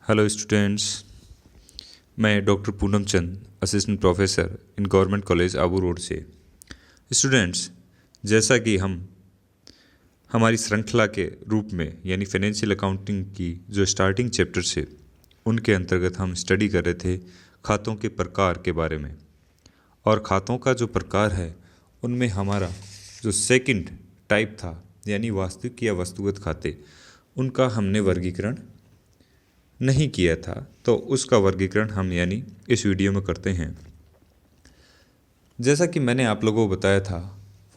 Hello students. मैं doctor Poonam Chand, assistant professor in government college Abu road से। Students, जैसा कि हम हमारी श्रृंखला के रूप में यानी फाइनेंशियल अकाउंटिंग की जो स्टार्टिंग चैप्टर्स है उनके अंतर्गत हम स्टडी कर रहे थे खातों के प्रकार के बारे में। और खातों का जो प्रकार है उनमें हमारा जो सेकंड टाइप था यानी वास्तविक या वस्तुगत खाते, उनका हमने वर्गीकरण नहीं किया था, तो उसका वर्गीकरण हम यानी इस वीडियो में करते हैं। जैसा कि मैंने आप लोगों को बताया था,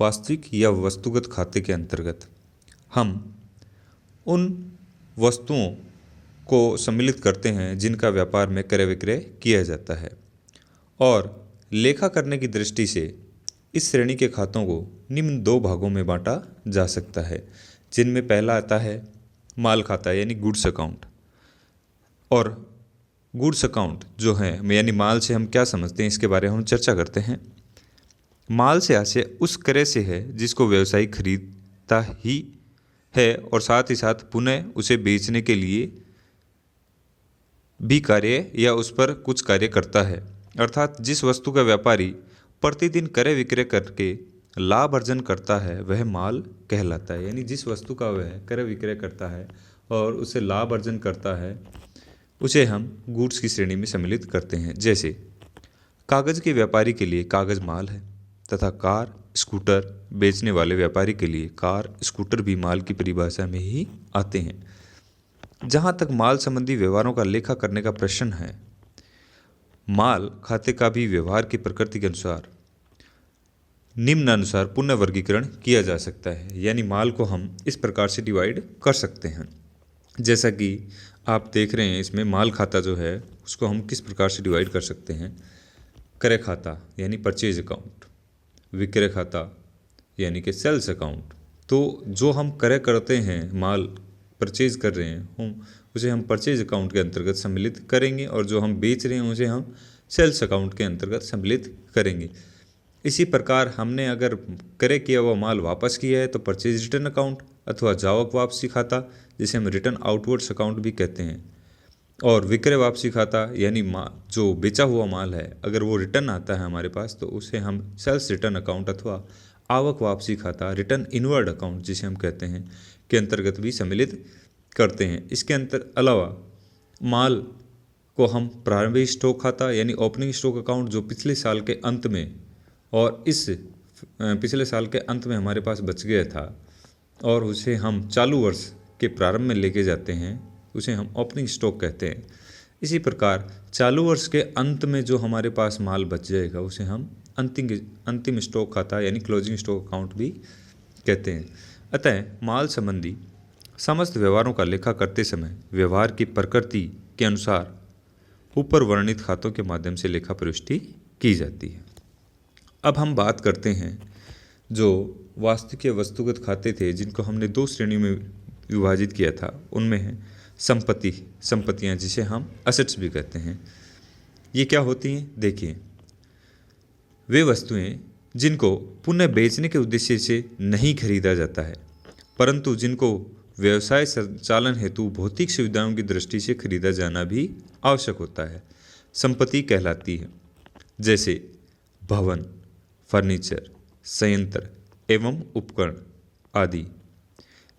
वास्तविक या वस्तुगत खाते के अंतर्गत हम उन वस्तुओं को सम्मिलित करते हैं जिनका व्यापार में क्रय विक्रय किया जाता है। और लेखा करने की दृष्टि से इस श्रेणी के खातों को निम्न दो भागों में बांटा जा सकता है, जिनमें पहला आता है माल खाता यानी गुड्स अकाउंट। और गुड्स अकाउंट जो है यानी माल से हम क्या समझते हैं इसके बारे में हम चर्चा करते हैं। माल से आशय उस क्रय से है जिसको व्यवसायी खरीदता ही है और साथ ही साथ पुनः उसे बेचने के लिए भी कार्य या उस पर कुछ कार्य करता है। अर्थात जिस वस्तु का व्यापारी प्रतिदिन क्रय विक्रय करके लाभ अर्जन करता है वह माल कहलाता है। यानी जिस वस्तु का वह क्रय विक्रय करता है और उसे लाभ अर्जन करता है उसे हम गुड्स की श्रेणी में सम्मिलित करते हैं। जैसे कागज़ के व्यापारी के लिए कागज़ माल है तथा कार स्कूटर बेचने वाले व्यापारी के लिए कार स्कूटर भी माल की परिभाषा में ही आते हैं। जहाँ तक माल संबंधी व्यवहारों का लेखा करने का प्रश्न है, माल खाते का भी व्यवहार की प्रकृति के अनुसार निम्नानुसार पुनः वर्गीकरण किया जा सकता है। यानी माल को हम इस प्रकार से डिवाइड कर सकते हैं। जैसा कि आप देख रहे हैं, इसमें माल खाता जो है उसको हम किस प्रकार से डिवाइड कर सकते हैं। क्रय खाता यानी परचेज अकाउंट, विक्रय खाता यानी कि सेल्स अकाउंट। तो जो हम क्रय करते हैं, माल परचेज कर रहे हैं हम, उसे हम परचेज अकाउंट के अंतर्गत सम्मिलित करेंगे और जो हम बेच रहे हैं उसे हम सेल्स अकाउंट के अंतर्गत सम्मिलित करेंगे। इसी प्रकार हमने अगर क्रय किया हुआ माल वापस किया है तो परचेज रिटर्न अकाउंट अथवा जावक वापसी खाता, जिसे हम रिटर्न आउटवर्ड्स अकाउंट भी कहते हैं। और विक्रय वापसी खाता यानी जो बेचा हुआ माल है अगर वो रिटर्न आता है हमारे पास तो उसे हम सेल्स रिटर्न अकाउंट अथवा आवक वापसी खाता रिटर्न इनवर्ड अकाउंट जिसे हम कहते हैं के अंतर्गत भी सम्मिलित करते हैं। इसके अलावा माल को हम प्रारंभिक स्टॉक खाता यानी ओपनिंग स्टॉक अकाउंट जो पिछले साल के अंत में और इस पिछले साल के अंत में हमारे पास बच गया था और उसे हम चालू वर्ष के प्रारंभ में लेके जाते हैं, उसे हम ओपनिंग स्टॉक कहते हैं। इसी प्रकार चालू वर्ष के अंत में जो हमारे पास माल बच जाएगा उसे हम अंतिम स्टॉक खाता यानी क्लोजिंग स्टॉक अकाउंट भी कहते हैं। अतः माल संबंधी समस्त व्यवहारों का लेखा करते समय व्यवहार की प्रकृति के अनुसार ऊपर वर्णित खातों के माध्यम से लेखा प्रविष्टि की जाती है। अब हम बात करते हैं जो वास्तविक या वस्तुगत खाते थे जिनको हमने दो श्रेणियों में विभाजित किया था। उनमें है संपत्तियां जिसे हम असेट्स भी कहते हैं। ये क्या होती हैं? देखिए, वे वस्तुएं जिनको पुनः बेचने के उद्देश्य से नहीं खरीदा जाता है परंतु जिनको व्यवसाय संचालन हेतु भौतिक सुविधाओं की दृष्टि से खरीदा जाना भी आवश्यक होता है, संपत्ति कहलाती है। जैसे भवन, फर्नीचर, संयंत्र एवं उपकरण आदि।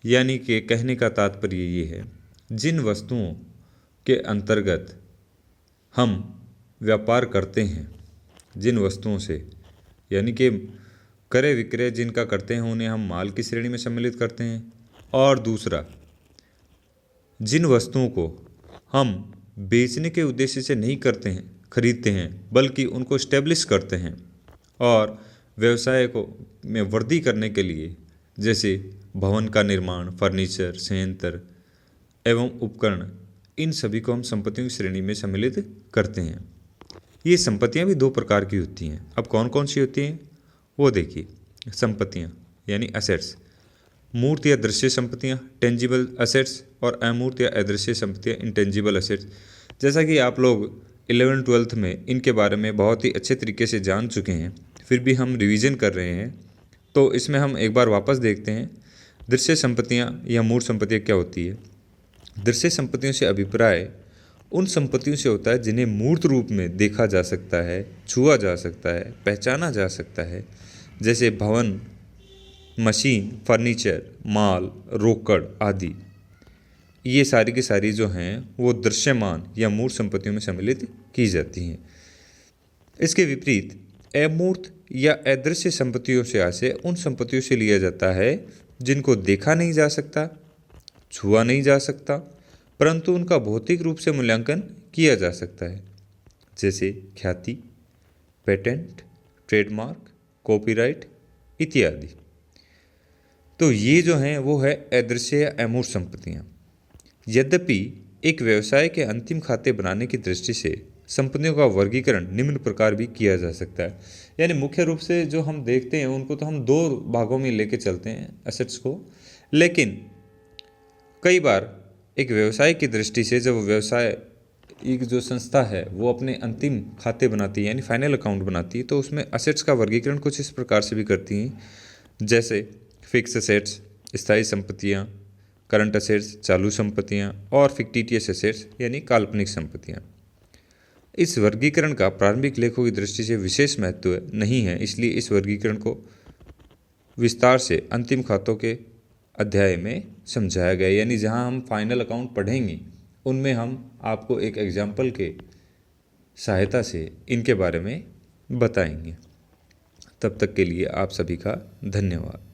यानी कि कहने का तात्पर्य ये है, जिन वस्तुओं के अंतर्गत हम व्यापार करते हैं, जिन वस्तुओं से यानी कि क्रय विक्रय जिनका करते हैं उन्हें हम माल की श्रेणी में सम्मिलित करते हैं। और दूसरा, जिन वस्तुओं को हम बेचने के उद्देश्य से नहीं करते हैं खरीदते हैं बल्कि उनको स्टेब्लिश करते हैं और व्यवसाय को में वृद्धि करने के लिए, जैसे भवन का निर्माण, फर्नीचर, संयंत्र एवं उपकरण, इन सभी को हम संपत्तियों की श्रेणी में सम्मिलित करते हैं। ये संपत्तियां भी दो प्रकार की होती हैं। अब कौन कौन सी होती हैं वो देखिए। संपत्तियां यानी असेट्स, मूर्त या दृश्य संपत्तियां टेंजिबल असेट्स और अमूर्त या अदृश्य संपत्तियां इंटेंजिबल असेट्स। जैसा कि आप लोग 11वीं-12वीं में इनके बारे में बहुत ही अच्छे तरीके से जान चुके हैं, फिर भी हम रिवीजन कर रहे हैं तो इसमें हम एक बार वापस देखते हैं। दृश्य संपत्तियां या मूर्त संपत्तियां क्या होती है? दृश्य संपत्तियों से अभिप्राय उन संपत्तियों से होता है जिन्हें मूर्त रूप में देखा जा सकता है, छुआ जा सकता है, पहचाना जा सकता है, जैसे भवन, मशीन, फर्नीचर, माल, रोकड़ आदि। ये सारी की सारी जो हैं वो दृश्यमान या मूर्त संपत्तियों में सम्मिलित की जाती हैं। इसके विपरीत अमूर्त या अदृश्य संपत्तियों से आशय उन संपत्तियों से लिया जाता है जिनको देखा नहीं जा सकता, छुआ नहीं जा सकता, परंतु उनका भौतिक रूप से मूल्यांकन किया जा सकता है, जैसे ख्याति, पेटेंट, ट्रेडमार्क, कॉपीराइट इत्यादि। तो ये जो हैं वो है अदृश्य या अमूर्त संपत्तियाँ। यद्यपि एक व्यवसाय के अंतिम खाते बनाने की दृष्टि से संपत्तियों का वर्गीकरण निम्न प्रकार भी किया जा सकता है। यानी मुख्य रूप से जो हम देखते हैं उनको तो हम दो भागों में लेके चलते हैं एसेट्स को, लेकिन कई बार एक व्यवसाय की दृष्टि से जब व्यवसाय एक जो संस्था है वो अपने अंतिम खाते बनाती है यानी फाइनल अकाउंट बनाती है, तो उसमें असेट्स का वर्गीकरण कुछ इस प्रकार से भी करती हैं, जैसे फिक्स असेट्स, स्थायी संपत्तियाँ, करंट असेट्स, चालू संपत्तियाँ, और फिक्टिटियस असेट्स यानी काल्पनिक संपत्तियाँ। इस वर्गीकरण का प्रारंभिक लेखों की दृष्टि से विशेष महत्व नहीं है, इसलिए इस वर्गीकरण को विस्तार से अंतिम खातों के अध्याय में समझाया गया। यानी जहां हम फाइनल अकाउंट पढ़ेंगे उनमें हम आपको एक एग्जाम्पल के सहायता से इनके बारे में बताएंगे। तब तक के लिए आप सभी का धन्यवाद।